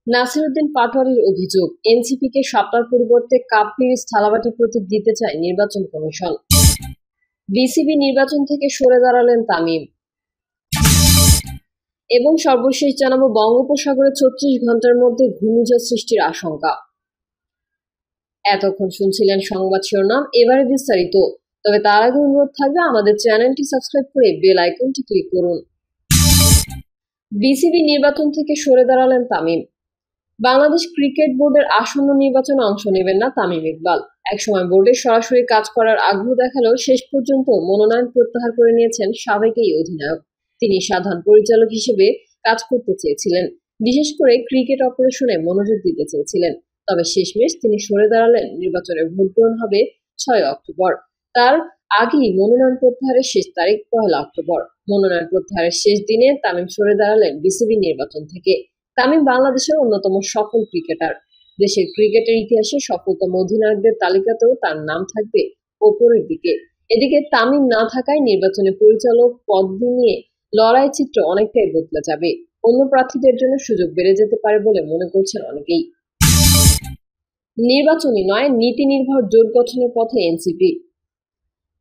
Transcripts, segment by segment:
নাসিরউদ্দিন পাটোয়ারির অভিযোগ, এনসিপিকে শাপলার পরিবর্তে কাপ পিরিচ থালাবাটি প্রতীক দিতে চায় নির্বাচন কমিশন। বিসিবি নির্বাচন থেকে সরে দাঁড়ালেন তামিম। এবং সর্বশেষ জানাবো, বঙ্গোপসাগরে ৩৬ ঘন্টার মধ্যে ঘূর্ণিঝড় সৃষ্টির আশঙ্কা। এতক্ষণ শুনছিলেন সংবাদ শিরোনাম, এবারে বিস্তারিত। তবে তার আগে অনুরোধ থাকবে আমাদের চ্যানেলটি সাবস্ক্রাইব করে বেল আইকনটি ক্লিক করুন। বিসিবি নির্বাচন থেকে সরে দাঁড়ালেন তামিম। বাংলাদেশ ক্রিকেট বোর্ডের আসন্ন নির্বাচনে অংশ নেবেন না তামিম ইকবাল। একসময় বোর্ডে সরাসরি কাজ করার আগ্রহ দেখালেও শেষ পর্যন্ত মনোনয়ন প্রত্যাহার করে নিয়েছেন সাবেক এই অধিনায়ক। তিনি সাধারণ পরিচালক হিসেবে কাজ করতে চেয়েছিলেন, বিশেষ করে ক্রিকেট অপারেশনে মনোযোগ দিতে চেয়েছিলেন। তবে শেষমেশ তিনি সরে দাঁড়ালেন। নির্বাচনের ভোট গ্রহণ হবে ৬ অক্টোবর। তার আগেই মনোনয়ন প্রত্যাহারের শেষ তারিখ ১ অক্টোবর। মনোনয়ন প্রত্যাহারের শেষ দিনে তামিম সরে দাঁড়ালেন বিসিবি নির্বাচন থেকে। তামিম বাংলাদেশের অন্যতম সফল ক্রিকেটার। দেশের ক্রিকেটের ইতিহাসে সফলতম অধিনায়কদের তালিকাতেও তার নাম থাকবে ওপরের দিকে। এদিকে তামিম না থাকায় নির্বাচনে পরিচালক পদ নিয়ে লড়াই চিত্র অনেকটাই বদলে যাবে। অন্য প্রার্থীদের জন্য সুযোগ বেড়ে যেতে পারে বলে মনে করছেন অনেকেই। নির্বাচনী নয়, নীতি নির্ভর জোট গঠনের পথে এনসিপি।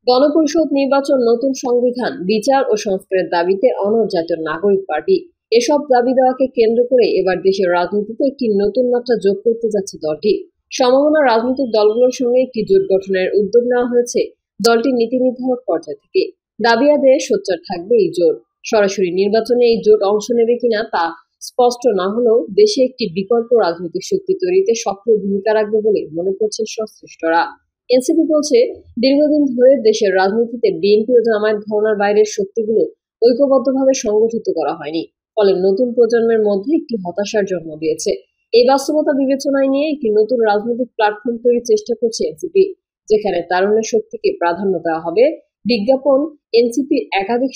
গণপরিষদ নির্বাচন, নতুন সংবিধান, বিচার ও সংস্কারের দাবিতে অনড় জাতীয় নাগরিক পার্টি। এসব দাবি দেওয়াকে কেন্দ্র করে এবার দেশের রাজনীতিতে একটি নতুন মাত্রা যোগ করতে যাচ্ছে দলটি। সমমনা রাজনৈতিক দলগুলোর সঙ্গে একটি জোট গঠনের উদ্যোগ নেওয়া হয়েছে দলটির নীতি নির্ধারক পর্যায় থেকে। দাবি আদায়ে সোচ্চার থাকবে এই জোট। সরাসরি নির্বাচনে এই জোট অংশ নেবে কিনা তা স্পষ্ট না হলেও দেশে একটি বিকল্প রাজনৈতিক শক্তি তৈরিতে সক্রিয় ভূমিকা রাখবে বলে মনে করছেন সংশ্লিষ্টরা। এনসিপি বলছে, দীর্ঘদিন ধরে দেশের রাজনীতিতে বিএনপি ও জামায়াত ঘরানার বাইরের শক্তিগুলো ঐক্যবদ্ধভাবে সংগঠিত করা হয়নি, ফলে নতুন প্রজন্মের মধ্যে একটি হতাশার জন্ম দিয়েছে। এই বাস্তবতা বিবেচনায় নিয়ে একটি নতুন রাজনৈতিক প্ল্যাটফর্ম তৈরির চেষ্টা করছে এনসিপি, যেখানে তারুণ্যের শক্তিকে প্রাধান্য দেওয়া হবে। বিজ্ঞাপন এনসিপির একাধিক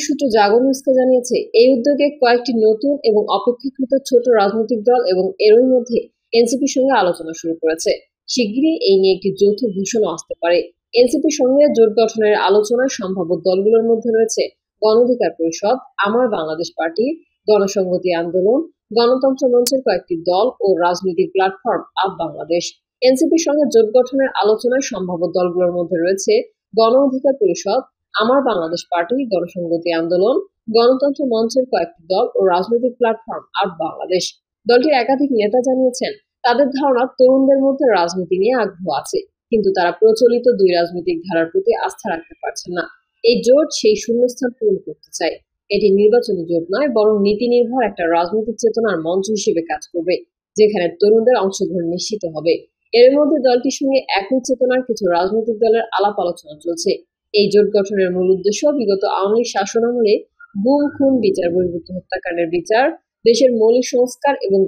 সূত্র জাগো নিউজকে জানিয়েছে, এই উদ্যোগে কয়েকটি নতুন এবং অপেক্ষাকৃত ছোট রাজনৈতিক দল এবং এরই মধ্যে এনসিপির সঙ্গে আলোচনা শুরু করেছে। শিগগিরই এই নিয়ে একটি যৌথ ঘোষণা আসতে পারে। এনসিপির সঙ্গে জোট গঠনের আলোচনায় সম্ভাব্য দলগুলোর মধ্যে রয়েছে গণ অধিকার পরিষদ, আমার বাংলাদেশ পার্টি, গণসংহতি আন্দোলন, গণতন্ত্র মঞ্চের কয়েকটি দল ও রাজনৈতিক প্ল্যাটফর্ম আপ বাংলাদেশ। এনসিপির সঙ্গে জোট গঠনের আলোচনায় সম্ভাব্য দলগুলোর মধ্যে রয়েছে গণ অধিকার পরিষদ, আমার বাংলাদেশ পার্টি, গণসংহতি আন্দোলন, গণতন্ত্র মঞ্চের কয়েকটি দল ও রাজনৈতিক প্ল্যাটফর্ম আপ বাংলাদেশ। দলটির একাধিক নেতা জানিয়েছেন, তাদের ধারণা তরুণদের মধ্যে রাজনীতি নিয়ে আগ্রহ আছে, কিন্তু তারা প্রচলিত দুই রাজনৈতিক ধারার প্রতি আস্থা রাখতে পারছেন না। এই জোট সেই শূন্যস্থান পূরণ করতে চায়। এটি নির্বাচনী জোট নয়, বরং নীতি নির্ভর একটা রাজনৈতিক চেতনার মঞ্চ হিসেবে কাজ করবে, যেখানে তরুণদের অংশগ্রহণ নিশ্চিত হবে। এর মধ্যে দলটির সঙ্গে একই চেতনার কিছু রাজনৈতিক দলের আলাপ আলোচনা চলছে। এই জোট গঠনের মূল উদ্দেশ্য বিগত আওয়ামী লীগ শাসনামলে গুম, খুন, বিচার বহির্ভূত হত্যাকাণ্ডের বিচার, দেশের মৌলিক সংস্কার এবং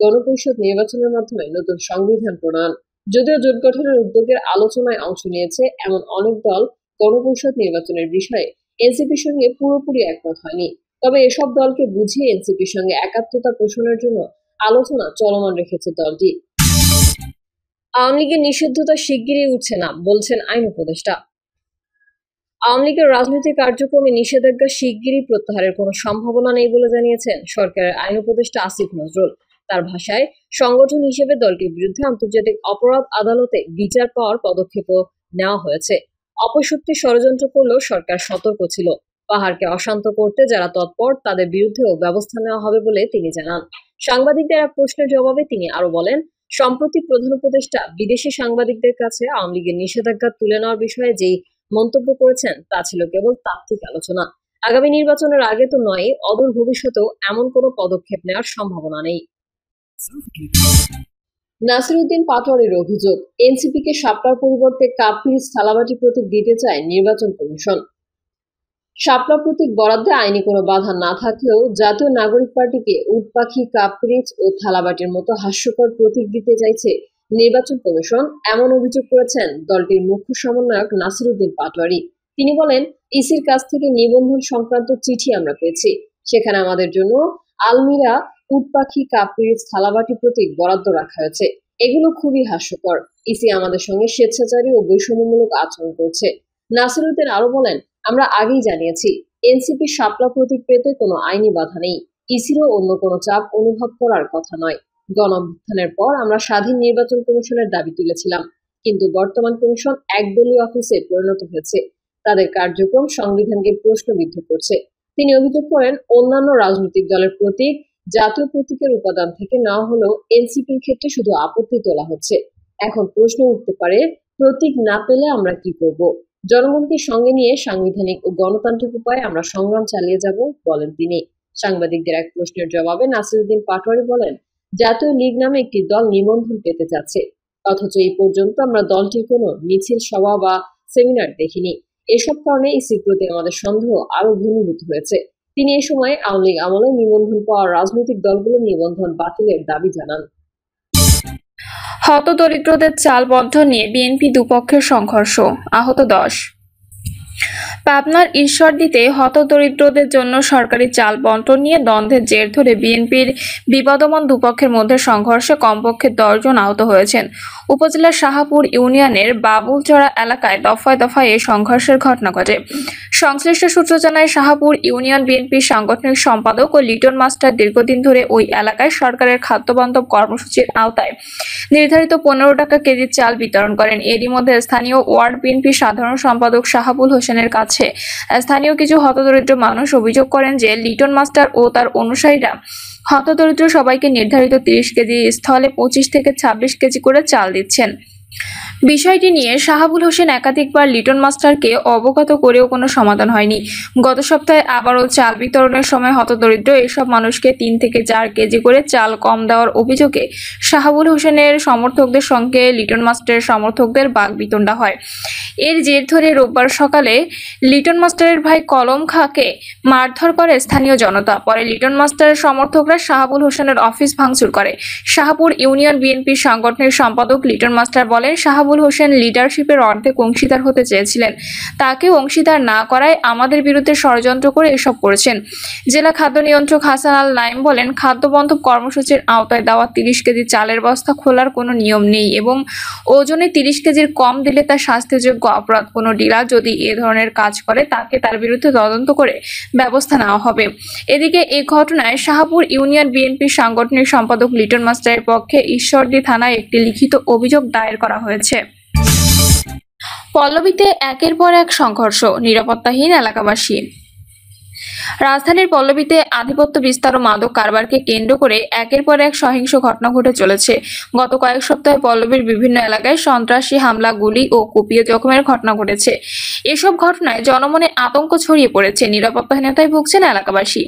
গণপরিষদ নির্বাচনের মাধ্যমে নতুন সংবিধান প্রণয়ন। যদিও জোট গঠনের উদ্যোগের আলোচনায় অংশ নিয়েছে এমন অনেক দল গণপরিষদ নির্বাচনের বিষয়ে এনসিপির সঙ্গে পুরোপুরি একমত হয়নি। তবে এসব দলকে বুঝিয়ে এনসিপির সঙ্গে একাত্মতা পোষণের জন্য আলোচনা চলমান রেখেছে দলটি। আওয়ামী লীগের নিষিদ্ধতা শিগগিরই উঠছে না, বলছেন আইন উপদেষ্টা। আওয়ামী লীগের রাজনৈতিক কার্যক্রমে নিষেধাজ্ঞা শিগগিরই প্রত্যাহারের কোনো সম্ভাবনা নেই বলে জানিয়েছেন সরকারের আইন উপদেষ্টা আসিফ নজরুল। তার ভাষায়, সংগঠন হিসেবে দলটির বিরুদ্ধে আন্তর্জাতিক অপরাধ আদালতে বিচার পাওয়ার পদক্ষেপও নেওয়া হয়েছে। অপশক্তির ষড়যন্ত্র করলেও সরকার সতর্ক ছিল। পাহাড়কে অশান্ত করতে যারা তৎপর তাদের বিরুদ্ধেও ব্যবস্থা নেওয়া হবে বলে তিনি জানান। সাংবাদিকদের এক প্রশ্নের জবাবে তিনি আরো বলেন, সম্প্রতি প্রধান উপদেষ্টা বিদেশি সাংবাদিকদের কাছে আওয়ামী লীগের নিষেধাজ্ঞা তুলে নেওয়ার বিষয়ে যেই মন্তব্য করেছেন তা ছিল কেবল তাত্ত্বিক আলোচনা। আগামী নির্বাচনের আগে তো নয়, অদূর ভবিষ্যতেও এমন কোনো পদক্ষেপ নেওয়ার সম্ভাবনা নেই। নাসিরউদ্দিন পাটোয়ারির অভিযোগ, এনসিপিকে শাপলার পরিবর্তে কাপ পিরিচ থালাবাটি প্রতীক দিতে চায় নির্বাচন কমিশন। শাপলা প্রতীক বরাদ্দে আইনি কোনো বাধা না থাকলেও জাতীয় নাগরিক পার্টিকে উট পাখি, কাপ পিরিচ ও থালাবাটির মতো হাস্যকর প্রতীক দিতে চাইছে নির্বাচন কমিশন, এমন অভিযোগ করেছেন দলটির মুখ্য সমন্বয়ক নাসিরউদ্দিন পাটোয়ারি। তিনি বলেন, ইসির কাছ থেকে নিবন্ধন সংক্রান্ত চিঠি আমরা পেয়েছি, সেখানে আমাদের জন্য আলমিরা, উট পাখি, কাপ পিরিচ, থালাবাটি প্রতীক বরাদ্দ রাখা হয়েছে। এগুলো খুবই হাস্যকর। ইসি আমাদের সঙ্গে স্বেচ্ছাচারী ও বৈষম্যমূলক আচরণ করছে। নাসিরউদ্দিন আরো বলেন, আমরা আগেই জানিয়েছি এনসিপির শাপলা প্রতীক পেতে কোনো আইনি বাধা নেই, ইসিরও অন্য কোনো চাপ অনুভব করার কথা নয়। গণঅভ্যুত্থানের পর আমরা স্বাধীন নির্বাচন কমিশনের দাবি তুলেছিলাম, কিন্তু বর্তমান কমিশন একদলীয় অফিসে পরিণত হয়েছে, তাদের কার্যক্রম সংবিধানকে প্রশ্নবিদ্ধ করছে। তিনি অভিযোগ করেন, অন্যান্য রাজনৈতিক দলের প্রতীক জাতীয় প্রতীকের উপাদান থেকে নেওয়া হলেও এনসিপির ক্ষেত্রে শুধু আপত্তি তোলা হচ্ছে। এখন প্রশ্ন উঠতে পারে, প্রতীক না পেলে আমরা কি করব? জনগণকে সঙ্গে নিয়ে সাংবিধানিক ও গণতান্ত্রিক উপায়ে আমরা সংগ্রাম চালিয়ে যাব, বলেন তিনি। সাংবাদিকদের এক প্রশ্নের জবাবে নাসিরউদ্দিন পাটোয়ারি বলেন, জাতীয় লীগ নামে একটি দল নিবন্ধন পেতে যাচ্ছে, অথচ এই পর্যন্ত আমরা দলটির কোনো মিছিল, সভা বা সেমিনার দেখিনি। এসব কারণে ইসির প্রতি আমাদের সন্দেহ আরো ঘনীভূত হয়েছে। তিনি এ সময় আওয়ামী লীগ আমলে নিবন্ধন পাওয়া রাজনৈতিক দলগুলোর নিবন্ধন বাতিলের দাবি জানান। হতদরিদ্রদের চাল বণ্টন নিয়ে বিএনপি দুপক্ষের সংঘর্ষ, আহত 10। পাবনার ঈশ্বরদীতে হতদরিদ্রদের জন্য সরকারি চাল বণ্টন নিয়ে দ্বন্দ্বের জের ধরে বিএনপির বিবাদমান দুপক্ষের মধ্যে সংঘর্ষে কমপক্ষে 10 জন আহত হয়েছেন। উপজেলার শাহাপুর ইউনিয়নের বাবুলচড়া এলাকায় দফায় দফায় এই সংঘর্ষের ঘটনা ঘটে। সংশ্লিষ্ট সূত্র জানায়, শাহাপুর ইউনিয়ন বিএনপির সাংগঠনিক সম্পাদক ও লিটন মাস্টার দীর্ঘদিন ধরে ওই এলাকায় সরকারের খাদ্যবান্ধব কর্মসূচির আওতায় নির্ধারিত 15 টাকা কেজি চাল বিতরণ করেন। এরই মধ্যে স্থানীয় ওয়ার্ড বিএনপির সাধারণ সম্পাদক শাহাবুল হোসেনের কাছে স্থানীয় কিছু হতদরিদ্র মানুষ অভিযোগ করেন যে লিটন মাস্টার ও তার অনুসারীরা হতদরিদ্র সবাইকে নির্ধারিত 30 কেজি স্থলে 25 থেকে 26 কেজি করে চাল দিচ্ছেন। বিষয়টি নিয়ে শাহাবুল হোসেন একাধিকবার লিটন মাস্টারকে অবগত করেও কোনো সমাধান হয়নি। গত সপ্তাহে আবারও চাল বিতরণের সময় হতদরিদ্র এসব মানুষকে 3 থেকে 4 কেজি করে চাল কম দেওয়ার অভিযোগে শাহাবুল হোসেনের সমর্থকদের সঙ্গে লিটন মাস্টারের সমর্থকদের বাকবিতণ্ডা হয়। এর জের ধরে রোববার সকালে লিটন মাস্টারের ভাই কলম খাঁকে মারধর করে স্থানীয় জনতা। পরে লিটন মাস্টারের সমর্থকরা শাহাবুল হোসেনের অফিস ভাঙচুর করে। শাহাপুর ইউনিয়ন বিএনপির সাংগঠনিক সম্পাদক লিটন মাস্টার বলেন, শাহাবুল হোসেন লিডারশিপের অর্ধেক অংশীদার হতে চেয়েছিলেন, তাকে অংশীদার না করায় আমাদের বিরুদ্ধে ষড়যন্ত্র করে এসব করেছেন। জেলা খাদ্য নিয়ন্ত্রক হাসান আল নাইম বলেন, খাদ্যবান্ধব কর্মসূচির আওতায় দেওয়া 30 কেজি চালের বস্তা খোলার কোনো নিয়ম নেই এবং ওজনে 30 কেজির কম দিলে তা শাস্তিযোগ্য অপরাধ। কোনো ডিলার যদি এ ধরনের কাজ করে তাকে তার বিরুদ্ধে তদন্ত করে ব্যবস্থা নেওয়া হবে। এদিকে এই ঘটনায় শাহাপুর ইউনিয়ন বিএনপির সাংগঠনিক সম্পাদক লিটন মাস্টারের পক্ষে ঈশ্বরদী থানায় একটি লিখিত অভিযোগ দায়ের করা হয়েছে। পল্লবীতে একের পর এক সংঘর্ষ, নিরাপত্তাহীন এলাকাবাসী। রাজধানীর পল্লবীতে আধিপত্য বিস্তার ও মাদক কারবারকে কেন্দ্র করে একের পর এক সহিংস ঘটনা ঘটে চলেছে। গত কয়েক সপ্তাহে পল্লবীর বিভিন্ন এলাকায় সন্ত্রাসী হামলা, গুলি ও কুপিয়ে জখমের ঘটনা ঘটেছে। এসব ঘটনায় জনমনে আতঙ্ক ছড়িয়ে পড়েছে, নিরাপত্তাহীনতায় ভুগছেন এলাকাবাসী।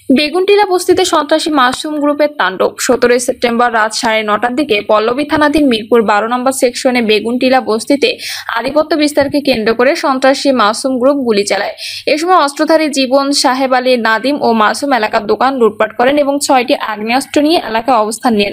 বেগুনটিলা বস্তিতে সন্ত্রাসী মাসুম গ্রুপের তাণ্ডব। 17 সেপ্টেম্বর রাত 9:30টার দিকে পল্লবী থানাধীন মিরপুর 12 নম্বর সেকশনে বেগুনটিলা বস্তিতে আধিপত্য বিস্তারকে কেন্দ্র করে সন্ত্রাসী মাসুম গ্রুপ গুলি চালায়। এ সময় অস্ত্রধারী জীবন, সাহেব আলী, নাদিম ও মাসুম এলাকার দোকান লুটপাট করেন এবং 6টি আগ্নেয়াস্ত্র নিয়ে এলাকায় অবস্থান নেন।